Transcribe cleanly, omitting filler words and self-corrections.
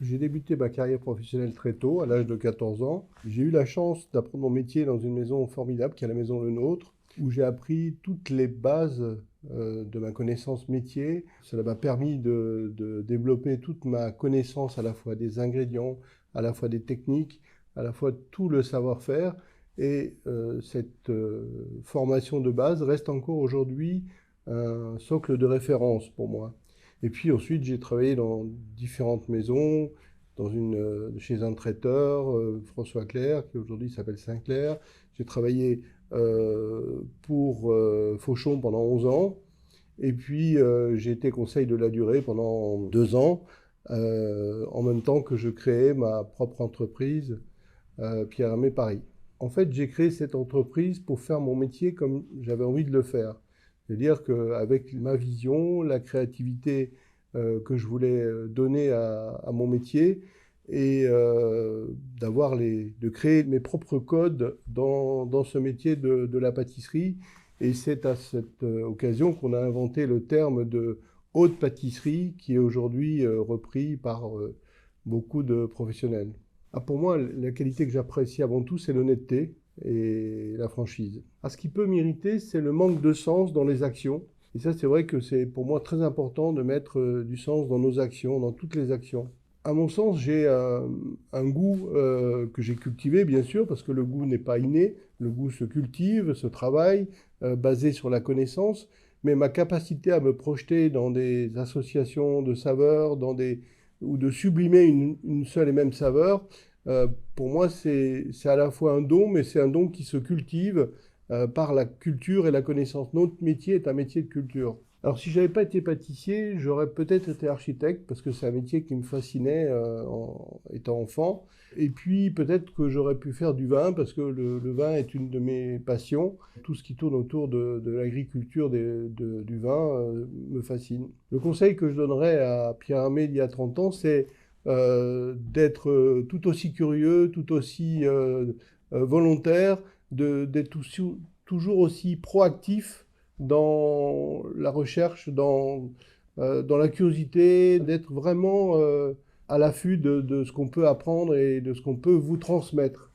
J'ai débuté ma carrière professionnelle très tôt, à l'âge de 14 ans. J'ai eu la chance d'apprendre mon métier dans une maison formidable qui est la maison Le Nôtre, où j'ai appris toutes les bases de ma connaissance métier. Cela m'a permis de développer toute ma connaissance à la fois des ingrédients, à la fois des techniques, à la fois tout le savoir-faire. Et cette formation de base reste encore aujourd'hui un socle de référence pour moi. Et puis ensuite, j'ai travaillé dans différentes maisons, chez un traiteur, François Clerc, qui aujourd'hui s'appelle Sinclair. J'ai travaillé pour Fauchon pendant 11 ans. Et puis, j'ai été conseil de la durée pendant 2 ans, en même temps que je créais ma propre entreprise, Pierre Hermé Paris. En fait, j'ai créé cette entreprise pour faire mon métier comme j'avais envie de le faire. C'est-à-dire qu'avec ma vision, la créativité que je voulais donner à mon métier et de créer mes propres codes dans ce métier de la pâtisserie. Et c'est à cette occasion qu'on a inventé le terme de haute pâtisserie qui est aujourd'hui repris par beaucoup de professionnels. Ah, pour moi, la qualité que j'apprécie avant tout, c'est l'honnêteté et la franchise. Ah, ce qui peut m'irriter, c'est le manque de sens dans les actions. Et ça, c'est vrai que c'est pour moi très important de mettre du sens dans nos actions, dans toutes les actions. À mon sens, j'ai un goût que j'ai cultivé, bien sûr, parce que le goût n'est pas inné. Le goût se cultive, se travaille, basé sur la connaissance. Mais ma capacité à me projeter dans des associations de saveurs, ou de sublimer une seule et même saveur, pour moi, c'est à la fois un don, mais c'est un don qui se cultive par la culture et la connaissance. Notre métier est un métier de culture. Alors, si je n'avais pas été pâtissier, j'aurais peut-être été architecte, parce que c'est un métier qui me fascinait en étant enfant. Et puis, peut-être que j'aurais pu faire du vin, parce que le vin est une de mes passions. Tout ce qui tourne autour de l'agriculture du vin me fascine. Le conseil que je donnerais à Pierre Hermé il y a 30 ans, c'est d'être tout aussi curieux, tout aussi volontaire, d'être toujours aussi proactif dans la recherche, dans la curiosité, d'être vraiment à l'affût de ce qu'on peut apprendre et de ce qu'on peut vous transmettre.